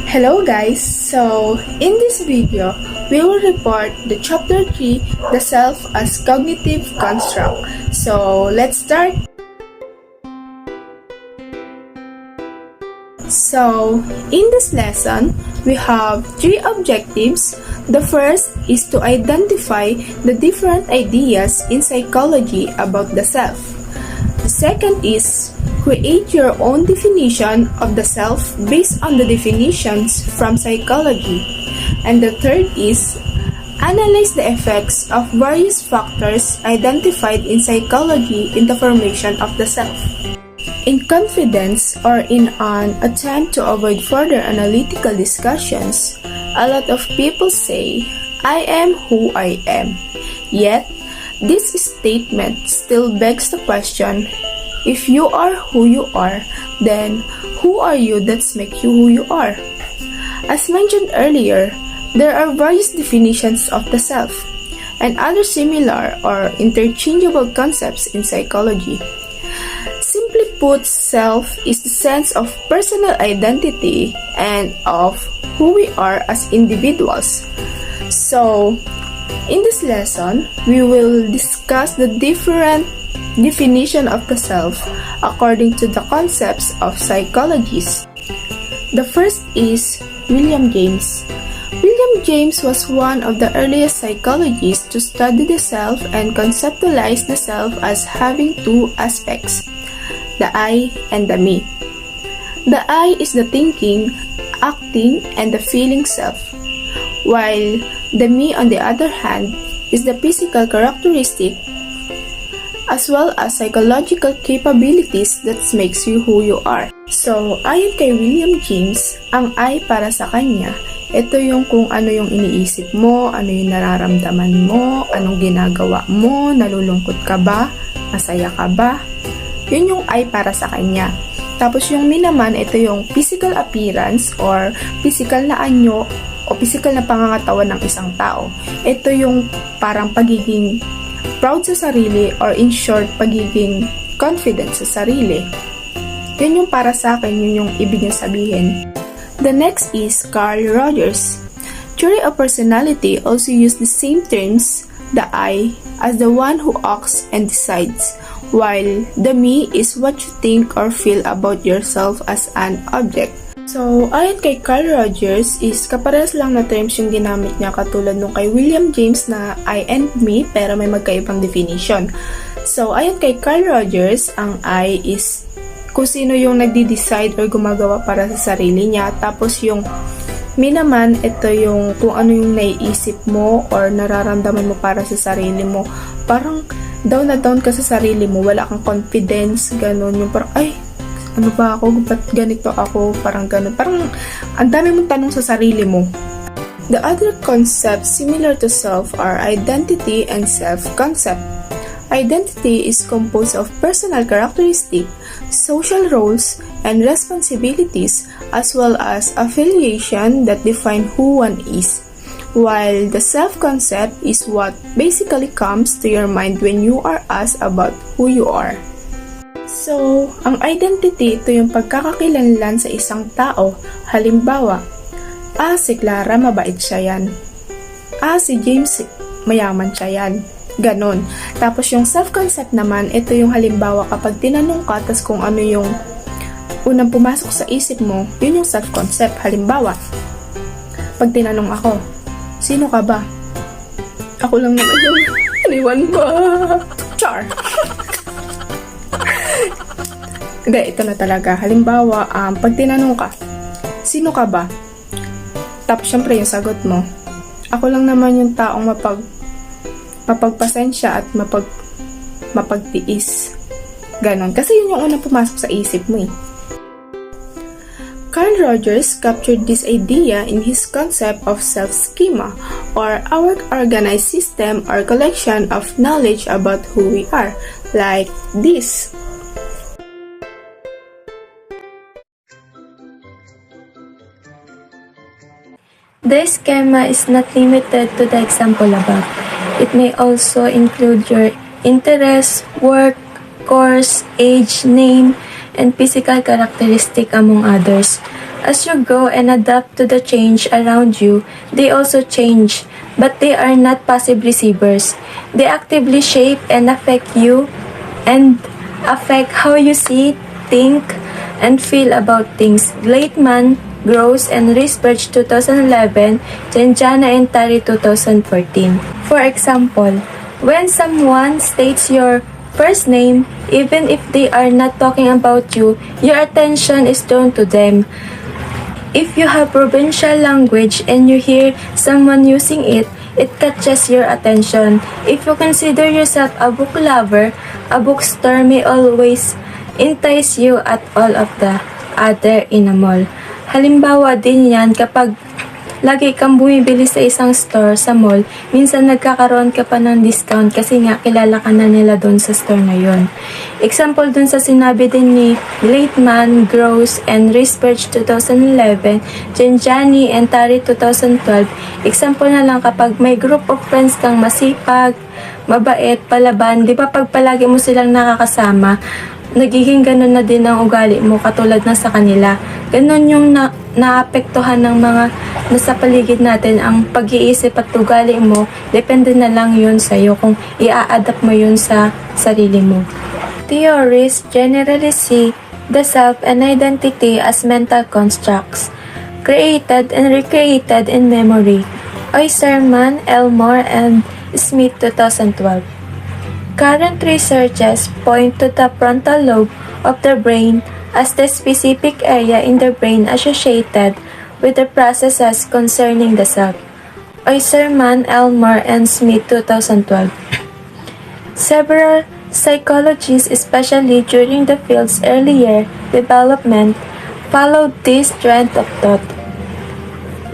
Hello guys! So, in this video, we will report the chapter 3, the self as cognitive construct. So, let's start! So, in this lesson, we have 3 objectives. The first is to identify the different ideas in psychology about the self. The second is create your own definition of the self based on the definitions from psychology. And the third is analyze the effects of various factors identified in psychology in the formation of the self. In confidence or in an attempt to avoid further analytical discussions, a lot of people say, "I am who I am." Yet, this statement still begs the question, if you are who you are, then who are you that makes you who you are? As mentioned earlier, there are various definitions of the self and other similar or interchangeable concepts in psychology. Simply put, self is the sense of personal identity and of who we are as individuals. So, in this lesson, we will discuss the different definition of the self according to the concepts of psychologists. The first is William James. William James was one of the earliest psychologists to study the self and conceptualize the self as having two aspects, the I and the me. The I is the thinking, acting, and the feeling self, while the me, on the other hand, is the physical characteristic as well as psychological capabilities that makes you who you are. So, ayon kay William James, ang I para sa kanya, ito yung kung ano yung iniisip mo, ano yung nararamdaman mo, anong ginagawa mo, nalulungkot ka ba, masaya ka ba, yun yung I para sa kanya. Tapos yung me naman, ito yung physical appearance or physical na anyo o physical na pangangatawan ng isang tao. Ito yung parang pagiging proud sa sarili or in short, pagiging confident sa sarili. Yun yung para sa akin, yun yung ibig niya sabihin. The next is Carl Rogers. Theory of personality also use the same terms, the I, as the one who acts and decides, while the me is what you think or feel about yourself as an object. So, ayon kay Carl Rogers is kaparehas lang na terms yung ginamit niya katulad nung kay William James na I and me pero may magkaibang definition. So, ayon kay Carl Rogers, ang I is kung sino yung nagdi-decide or gumagawa para sa sarili niya. Tapos yung me naman, ito yung kung ano yung naiisip mo or nararamdaman mo para sa sarili mo. Parang down na down ka sa sarili mo, wala kang confidence, ganun. Yung parang, ay, ano ba ako? Ba't ganito ako? Parang ganun. Parang ang dami mong tanong sa sarili mo. The other concepts similar to self are identity and self-concept. Identity is composed of personal characteristics, social roles, and responsibilities, as well as affiliation that define who one is. While the self-concept is what basically comes to your mind when you are asked about who you are. So, ang identity, ito yung pagkakakilanlan sa isang tao. Halimbawa, si Clara, mabait siya yan. Si James, mayaman siya yan. Ganon. Tapos yung self-concept naman, ito yung halimbawa kapag tinanong ka, tas kung ano yung unang pumasok sa isip mo, yun yung self-concept. Halimbawa, pag tinanong ako, sino ka ba? Ako lang naman yung aniwan ba? Char! Hindi, ito na talaga. Halimbawa, pag tinanong ka, sino ka ba? Tapos, syempre, yung sagot mo, ako lang naman yung taong mapagpasensya at mapagtiis. Ganon. Kasi yun yung unang pumasok sa isip mo eh. Carl Rogers captured this idea in his concept of self-schema, or our organized system or collection of knowledge about who we are, like this. The schema is not limited to the example above. It may also include your interests, work, course, age, name, and physical characteristic among others. As you grow and adapt to the change around you, they also change, but they are not passive receivers. They actively shape and affect you and affect how you see, think, and feel about things. Glaitman, Gross, and Research 2011, Janjana and Tari 2014. For example, when someone states your first name, even if they are not talking about you, your attention is drawn to them. If you have provincial language and you hear someone using it, it catches your attention. If you consider yourself a book lover, a bookstore may always entice you at all of the other in a mall. Halimbawa din yan kapag lagi kang bumibili sa isang store sa mall, minsan nagkakaroon ka pa ng discount kasi nga kilala ka na nila doon sa store na yon. Example dun sa sinabi din ni Glaitman, Gross, and Research 2011, Janjani, and Tari 2012. Example na lang kapag may group of friends kang masipag, mabait, palaban, di ba pag palagi mo silang nakakasama, nagiging ganun na din ang ugali mo katulad na sa kanila. Ganun yung naapektuhan ng mga nasa paligid natin ang pag-iisip at ugali mo, depende na lang yun sa'yo kung i-adapt mo yun sa sarili mo. Theories generally see the self and identity as mental constructs, created and recreated in memory. Oyserman, Elmore, and Smith 2012. Current researches point to the frontal lobe of the brain as the specific area in the brain associated with the processes concerning the self. Oyserman, Elmore, and Smith 2012. Several psychologists, especially during the field's earlier development, followed this trend of thought,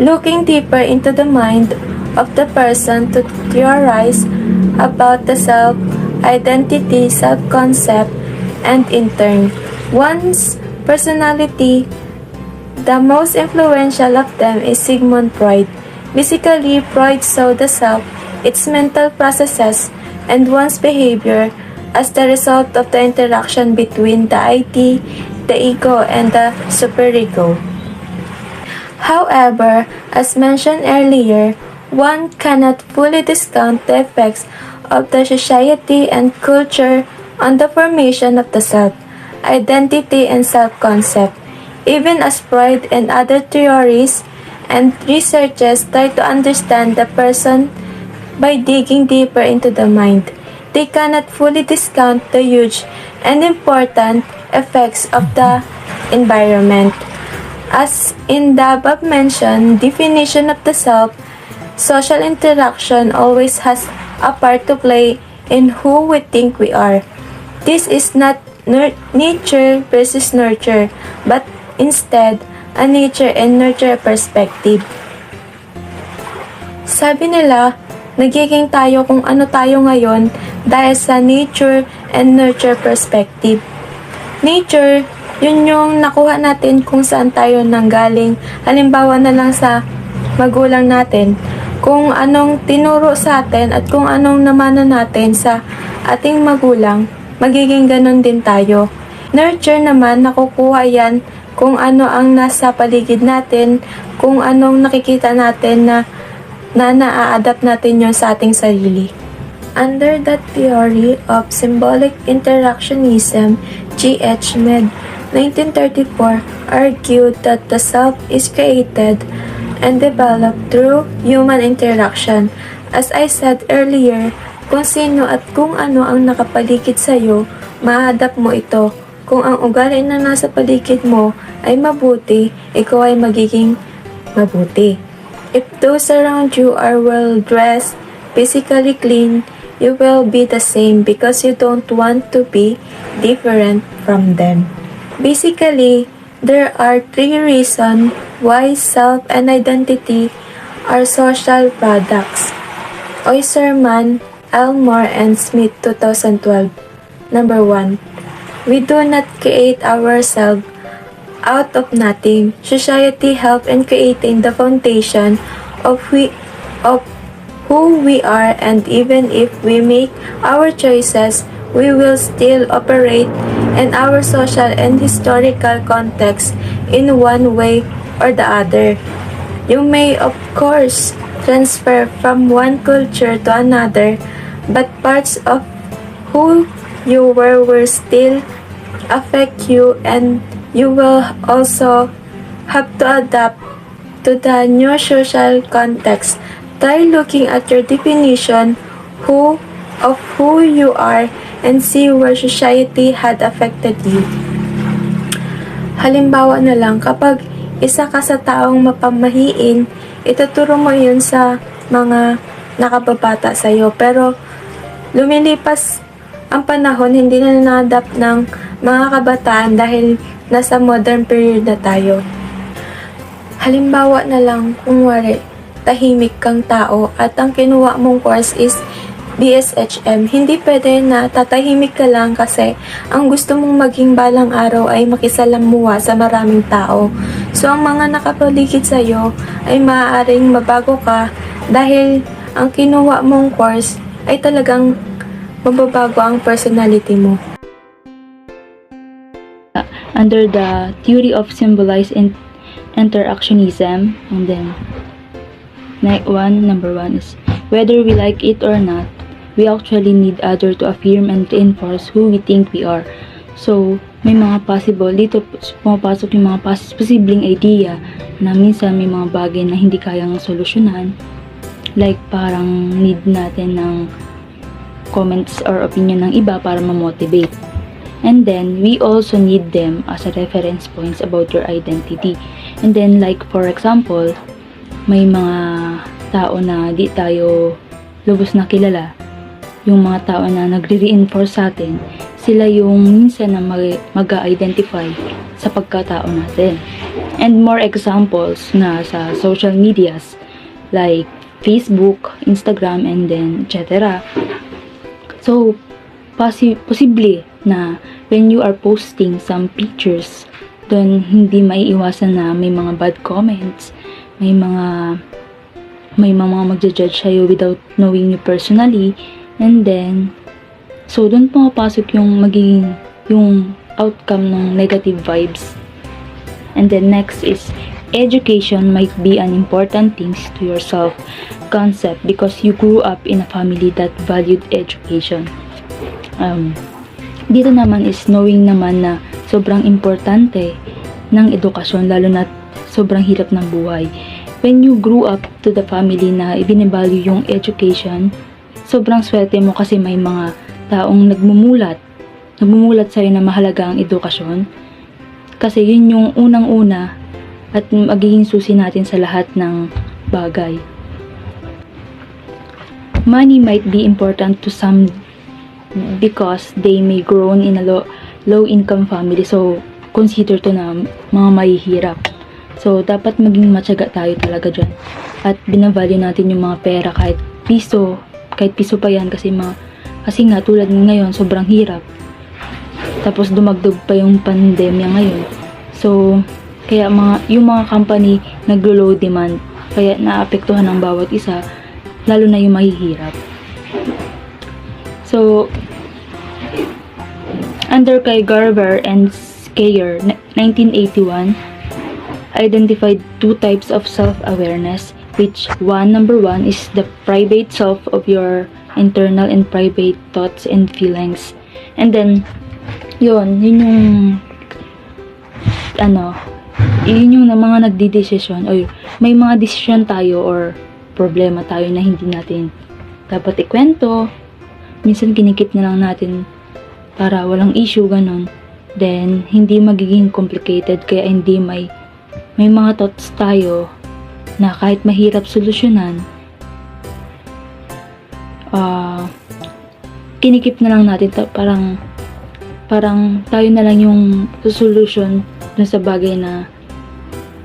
looking deeper into the mind of the person to theorize about the self, identity, self-concept, and in turn, one's personality. The most influential of them is Sigmund Freud. Basically, Freud saw the self, its mental processes, and one's behavior as the result of the interaction between the ID, the ego, and the superego. However, as mentioned earlier, one cannot fully discount the effects of the society and culture on the formation of the self, identity, and self-concept. Even as Freud and other theories and researchers try to understand the person by digging deeper into the mind, they cannot fully discount the huge and important effects of the environment. As in the above-mentioned definition of the self, social interaction always has a part to play in who we think we are. This is not nature versus nurture, but instead, a nature and nurture perspective. Sabi nila, nagiging tayo kung ano tayo ngayon dahil sa nature and nurture perspective. Nature, yun yung nakuha natin kung saan tayo nanggaling. Halimbawa na lang sa magulang natin, kung anong tinuro sa atin at kung anong namana natin sa ating magulang, magiging ganun din tayo. Nurture naman, nakukuha yan kung ano ang nasa paligid natin, kung anong nakikita natin na na-adapt natin yon sa ating sarili. Under the theory of symbolic interactionism, G.H. Med, 1934, argued that the self is created and developed through human interaction. As I said earlier, kung sino at kung ano ang nakapaligid sa'yo, ma-adapt mo ito. Kung ang ugali na nasa paligid mo ay mabuti, ikaw ay magiging mabuti. If those around you are well-dressed, physically clean, you will be the same because you don't want to be different from them. Basically, there are 3 reasons why self and identity are social products. Oyserman, Elmore, and Smith 2012. Number 1. We do not create ourselves out of nothing. Society helps in creating the foundation of who we are, and even if we make our choices, we will still operate and our social and historical context in one way or the other. You may, of course, transfer from one culture to another, but parts of who you were will still affect you, and you will also have to adapt to the new social context. Try looking at your definition of who you are and see where society had affected you. Halimbawa na lang, kapag isa ka sa taong mapamahiin, ituturo mo yun sa mga nakababata sa'yo. Pero lumilipas ang panahon, hindi na na-adapt ng mga kabataan dahil nasa modern period na tayo. Halimbawa na lang, kung wari, tahimik kang tao at ang kinuha mong course is BSHM, hindi pwede na tatahimik ka lang kasi ang gusto mong maging balang araw ay makisalamuha sa maraming tao. So, ang mga nakapaligid sa'yo ay maaaring mabago ka dahil ang kinuha mong course ay talagang mababago ang personality mo. Under the theory of symbolized interactionism, and then number one is whether we like it or not, we actually need other to affirm and reinforce who we think we are. So, may mga possible, dito pumapasok yung mga posibleng idea na minsan may mga bagay na hindi kayang solusyonan. Like, parang need natin ng comments or opinion ng iba para ma-motivate. And then, we also need them as a reference points about your identity. And then, like, for example, may mga tao na di tayo lubos na kilala. Yung mga tao na nagre-reinforce sa atin, sila yung minsan na mag-identify sa pagkatao natin. And more examples na sa social medias like Facebook, Instagram, and then etc. So, posible na when you are posting some pictures, doon hindi maiiwasan na may mga bad comments, may mga magja-judge sa'yo without knowing you personally. And then, so doon pumapasok yung yung outcome ng negative vibes. And then next is, education might be an important thing to your self-concept because you grew up in a family that valued education. Dito naman is knowing naman na sobrang importante ng edukasyon, lalo na sobrang hirap ng buhay. When you grew up to the family na ibinivalue yung education, sobrang swerte mo kasi may mga taong nagmumulat sa'yo na mahalaga ang edukasyon. Kasi yun yung unang-una at magiging susi natin sa lahat ng bagay. Money might be important to some because they may grown in a low-income family. So, consider to na mga mahihirap. So, dapat maging matyaga tayo talaga dyan. At binavalue natin yung mga pera kahit piso pa yan kasi nga tulad ngayon sobrang hirap. Tapos dumagdag pa yung pandemya ngayon. So, kaya yung mga company naglo-low demand, kaya naapektuhan ng bawat isa, lalo na yung mahihirap. So, under kay Garver and Skeyer, 1981, identified two types of self-awareness, which number one is the private self of your internal and private thoughts and feelings. And then, yun yung mga nagdidesisyon or may mga desisyon tayo or problema tayo na hindi natin dapat ikwento. Minsan kinikip na lang natin para walang issue, ganon. Then, hindi magiging complicated kaya hindi may mga thoughts tayo na kahit mahirap solusyonan, kinikip na lang natin parang tayo na lang yung solution dun sa bagay na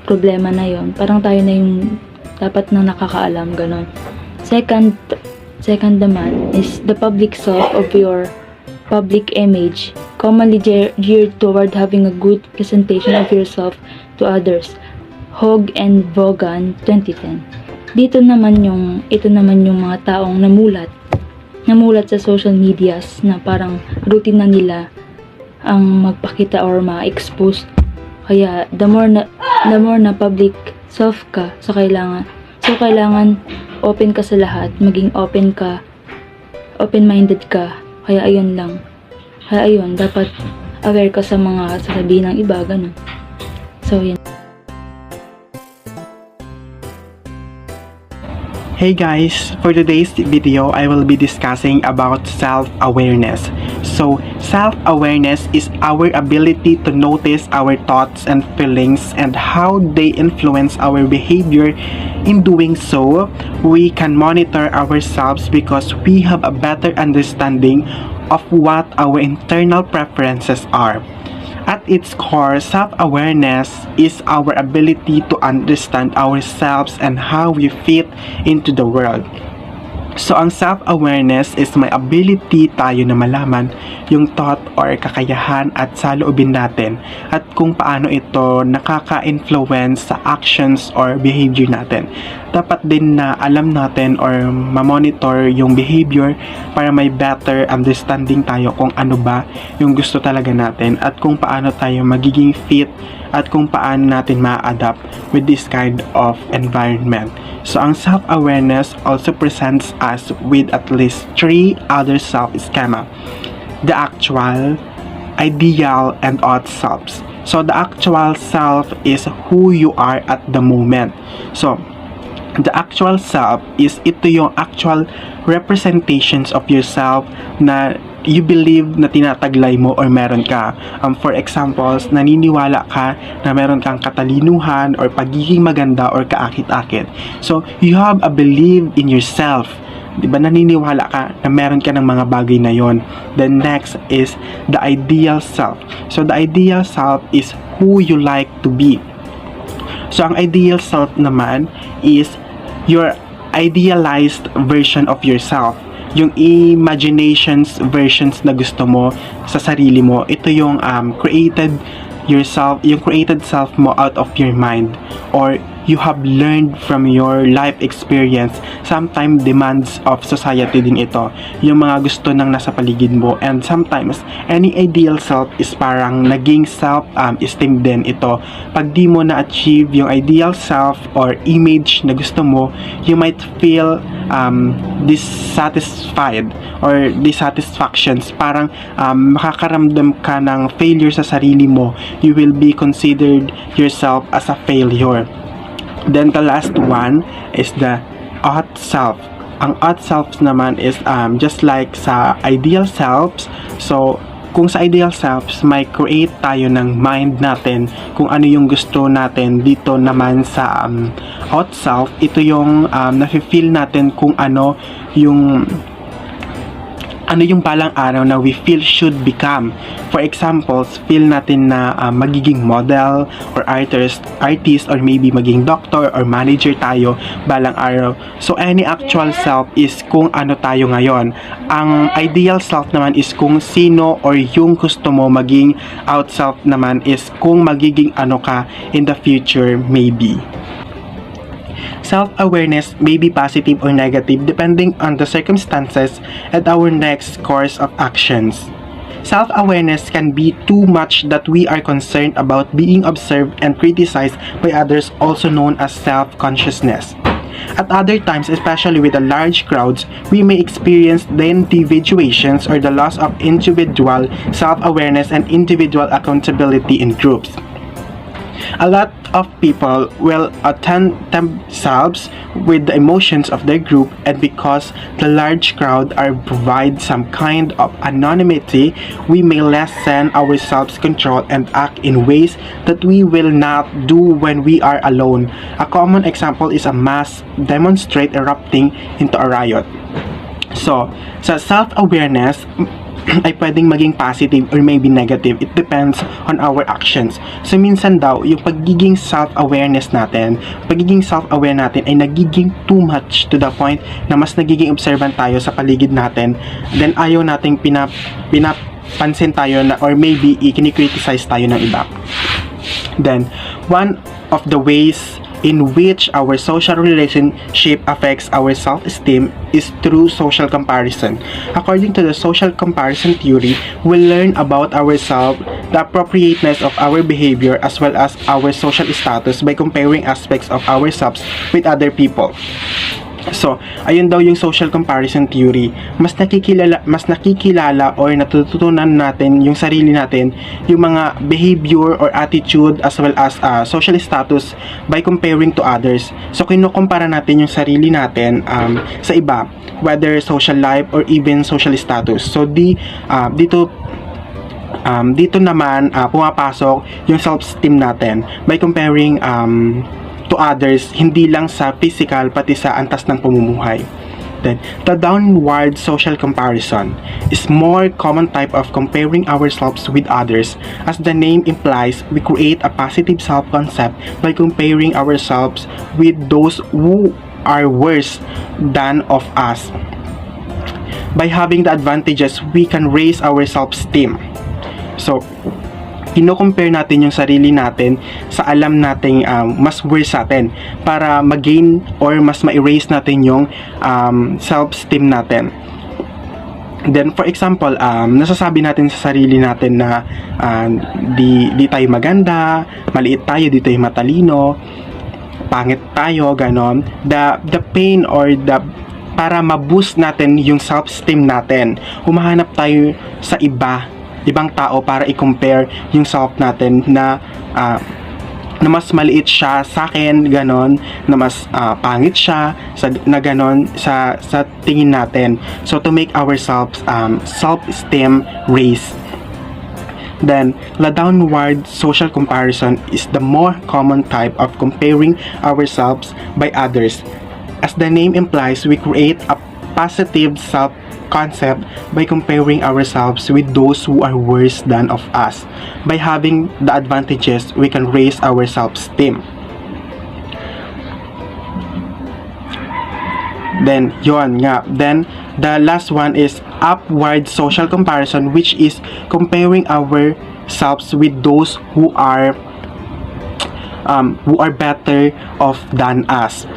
problema na yon. Parang tayo na yung dapat na nakakaalam, ganon. Second naman is the public self of your public image, commonly geared toward having a good presentation of yourself to others. Hogg and Vaughan, 2010. Ito naman yung mga taong namulat sa social medias na parang routine na nila ang magpakita or ma-expose. Kaya the more na public self ka, so kailangan open ka sa lahat, maging open-minded ka. Kaya ayun lang. Kaya ayun, dapat aware ka sa mga sasabihin ng iba, ganun. So yun. Hey guys, for today's video, I will be discussing about self-awareness. So, self-awareness is our ability to notice our thoughts and feelings and how they influence our behavior. In doing so, we can monitor ourselves because we have a better understanding of what our internal preferences are. At its core, self-awareness is our ability to understand ourselves and how we fit into the world. So, ang self-awareness is may ability tayo na malaman yung thought or kakayahan at saloobin natin at kung paano ito nakaka-influence sa actions or behavior natin. Dapat din na alam natin or ma-monitor yung behavior para may better understanding tayo kung ano ba yung gusto talaga natin at kung paano tayo magiging fit at kung paano natin ma-adapt with this kind of environment. So, ang self-awareness also presents us with at least 3 other self-schema. The actual, ideal, and odd selves. So, the actual self is who you are at the moment. So, the actual self is ito yung actual representations of yourself na you believe na tinataglay mo or meron ka. For examples, naniniwala ka na meron kang katalinuhan or pagiging maganda or kaakit-akit. So, you have a belief in yourself. Diba, naniniwala ka na meron ka ng mga bagay na yon. Then next is the ideal self. So, the ideal self is who you like to be. So, ang ideal self naman is your idealized version of yourself. Yung imaginations versions na gusto mo sa sarili mo. Ito yung created yourself, yung created self mo out of your mind or you have learned from your life experience. Sometimes demands of society din ito. Yung mga gusto ng nasa paligid mo and sometimes any ideal self is parang naging self-esteem din ito. Pag di mo na-achieve yung ideal self or image na gusto mo, you might feel dissatisfied or dissatisfactions. Parang makakaramdam ka ng failure sa sarili mo. You will be considered yourself as a failure. Then the last one is the odd self. Ang odd selves naman is just like sa ideal selves. So, kung sa ideal selves, may create tayo ng mind natin kung ano yung gusto natin. Dito naman sa odd self, ito yung nafe-feel natin kung ano yung balang araw na we feel should become. For example, feel natin na magiging model or artist or maybe maging doctor or manager tayo balang araw. So, any actual self is kung ano tayo ngayon. Ang ideal self naman is kung sino or yung gusto mo maging. Out self naman is kung magiging ano ka in the future maybe. Self-awareness may be positive or negative depending on the circumstances and our next course of actions. Self-awareness can be too much that we are concerned about being observed and criticized by others, also known as self-consciousness. At other times, especially with the large crowds, we may experience the individuations or the loss of individual self-awareness and individual accountability in groups. A lot of people will attend themselves with the emotions of their group, and because the large crowd are provide some kind of anonymity, we may lessen our self-control and act in ways that we will not do when we are alone. A common example is a mass demonstrate erupting into a riot. So, sa self-awareness, ay pwedeng maging positive or maybe negative. It depends on our actions. So, minsan daw, yung pagiging self-awareness natin, ay nagiging too much to the point na mas nagiging observant tayo sa paligid natin. Then, ayaw nating pinapansin tayo na or maybe i-criticize tayo ng iba. Then, one of the ways in which our social relationship affects our self-esteem is through social comparison. According to the social comparison theory, we learn about ourselves, the appropriateness of our behavior, as well as our social status by comparing aspects of ourselves with other people. So, ayun daw yung social comparison theory. Mas nakikilala or natututunan natin yung sarili natin, yung mga behavior or attitude as well as social status by comparing to others. So, kinukumpara natin yung sarili natin sa iba, whether social life or even social status. So, dito naman pumapasok yung self-esteem natin by comparing to others, hindi lang sa physical pati sa antas ng pamumuhay. Then, the downward social comparison is more common type of comparing ourselves with others. As the name implies, we create a positive self-concept by comparing ourselves with those who are worse than of us. By having the advantages, we can raise our self-esteem. So, kino-compare natin yung sarili natin sa alam nating mas worse sa atin para mag-gain or mas ma-erase natin yung self-esteem natin. Then, for example, nasasabi natin sa sarili natin na di tayo maganda, maliit tayo, di tayo matalino, pangit tayo, ganon. The pain or para ma-boost natin yung self-esteem natin, humahanap tayo sa ibang tao para i-compare yung self natin na mas maliit siya sa akin, ganon, na mas pangit siya na ganon sa tingin natin. So to make ourselves self-esteem raise. Then, the downward social comparison is the more common type of comparing ourselves by others. As the name implies, we create a positive self-concept by comparing ourselves with those who are worse than of us. By having the advantages, we can raise our self-esteem. Then, yun nga. Then, the last one is upward social comparison, which is comparing ourselves with those who are better off than us.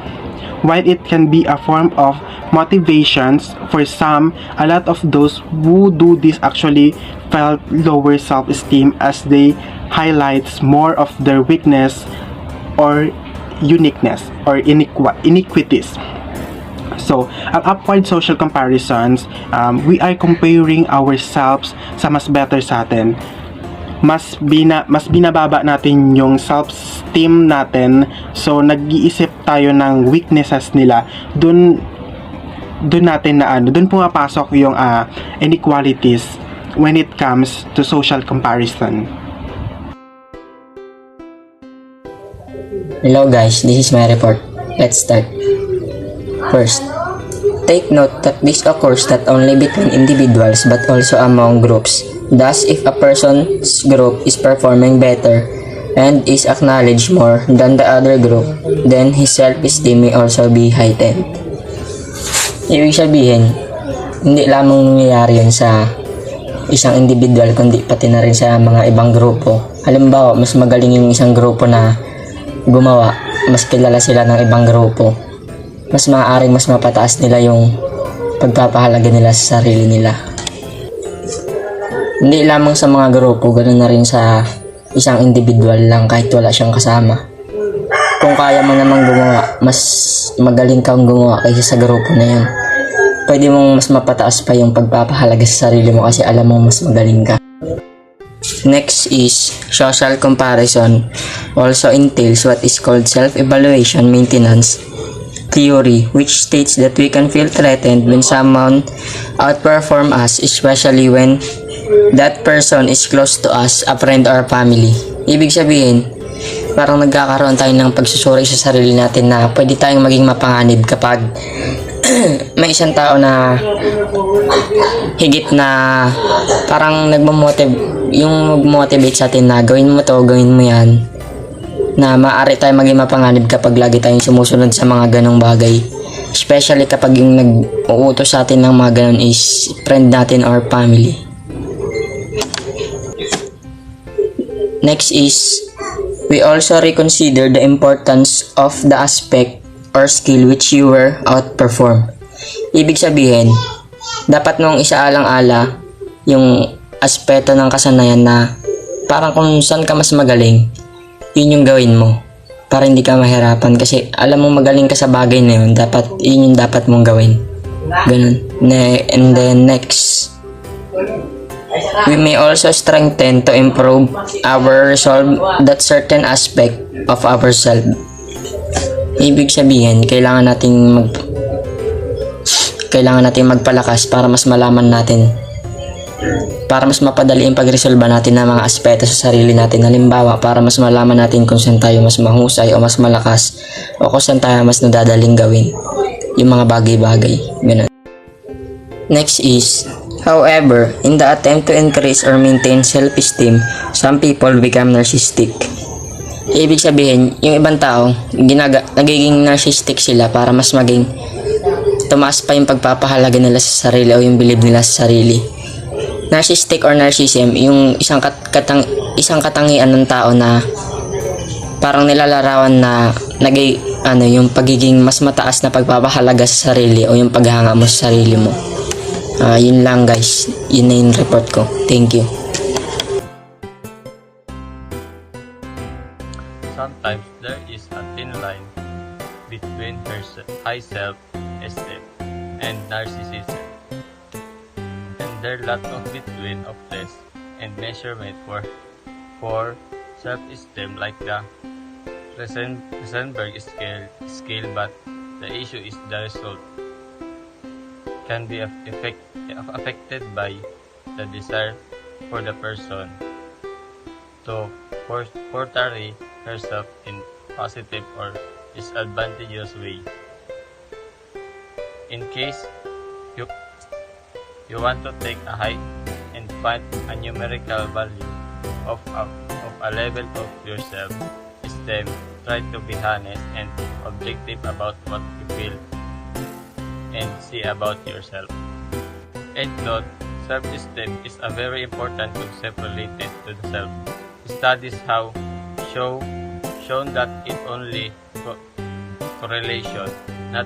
While it can be a form of motivations for some, a lot of those who do this actually felt lower self-esteem as they highlights more of their weakness or uniqueness or iniquities. So, ang upward social comparisons, we are comparing ourselves sa mas better sa atin. Mas binababa natin yung self-esteem natin. So, nag-iisip tayo ng weaknesses nila. Dun pumapasok yung inequalities when it comes to social comparison. Hello guys, this is my report. Let's start. First, take note that this occurs not only between individuals but also among groups. Thus, if a person's group is performing better and is acknowledged more than the other group, then his self-esteem may also be heightened. Ibig sabihin, hindi lamang nangyayari yan sa isang individual kundi pati na rin sa mga ibang grupo. Halimbawa, mas magaling yung isang grupo na gumawa, mas kilala sila ng ibang grupo. Mas maaaring mas mapataas nila yung pagpapahalaga nila sa sarili nila. Hindi lamang sa mga grupo, ganoon na rin sa isang individual lang kahit wala siyang kasama. Kung kaya mo namang gumawa, mas magaling kang gumawa kaysa sa grupo na yan. Pwede mong mas mapataas pa yung pagpapahalaga sa sarili mo kasi alam mo mas magaling ka. Next is social comparison. Also entails what is called self-evaluation maintenance theory, which states that we can feel threatened when someone outperforms us, especially when that person is close to us, a friend or family. Ibig sabihin, parang nagkakaroon tayo ng pagsusuri sa sarili natin na pwede tayong maging mapanganib kapag may isang tao na higit na parang mag-motivate sa atin na gawin mo to, gawin mo yan, na maaari tayong maging mapanganib kapag lagi tayong sumusunod sa mga ganong bagay. Especially kapag yung nag-uutos sa atin ng mga ganon is friend natin or family. Next is We also reconsider the importance of the aspect or skill which you were outperform. Ibig sabihin, dapat mong isaalang-ala yung aspeto ng kasanayan na parang kung saan ka mas magaling, yun yung gawin mo para hindi ka mahirapan kasi alam mong magaling ka sa bagay na yun, dapat yun yung dapat mong gawin. Ganun. And then next, we may also strengthen to improve our resolve that certain aspect of ourselves. Ibig sabihin, kailangan nating magpalakas para mas malaman natin, para mas mapadali ang pagresolba natin ng mga aspeto sa sarili natin. Halimbawa, para mas malaman natin kung saan tayo mas mahusay o mas malakas o kung saan tayo mas nadadaling gawin yung mga bagay-bagay. Ganun. Next is, however, in the attempt to increase or maintain self-esteem, some people become narcissistic. Ibig sabihin, yung ibang tao, nagiging narcissistic sila para mas maging tumaas pa yung pagpapahalaga nila sa sarili o yung believe nila sa sarili. Narcissistic or narcissism, yung isang katangian ng tao na parang nilalarawan na yung pagiging mas mataas na pagpapahalaga sa sarili o yung paghanga mo sa sarili mo. Yun lang guys, yun na yung report ko. Thank you. Sometimes there is a thin line between high self-esteem and narcissism, and there are lot of between of test and measurement for self-esteem like the Rosenberg scale, but the issue is the result can be affected by the desire for the person to portray herself in positive or disadvantageous way. In case you want to take a hike and find a numerical value of a level of your self-esteem, try to be honest and objective about what you feel and see about yourself. And note, self-esteem is a very important concept related to the self. Studies have shown that it only correlation, not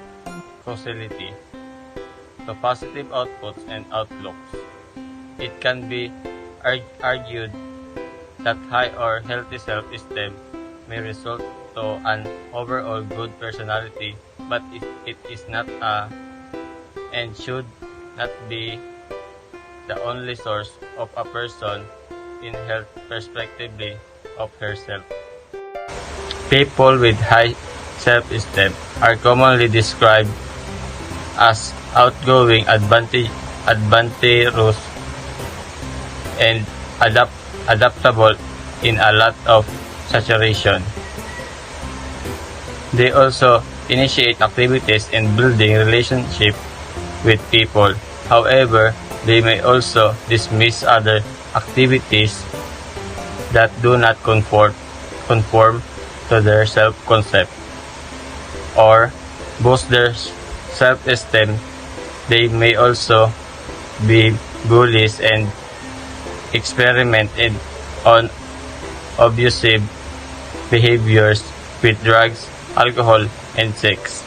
causality, to positive outputs and outlooks. It can be argued that high or healthy self-esteem may result to an overall good personality, but it is not and should not be the only source of a person in health perspectively of herself. People with high self-esteem are commonly described as outgoing, adventurous, and adaptable in a lot of situation. They also initiate activities in building relationships with people. However, they may also dismiss other activities that do not conform to their self-concept or boost their self-esteem. They may also be bullies and experimented on abusive behaviors with drugs, alcohol, and sex.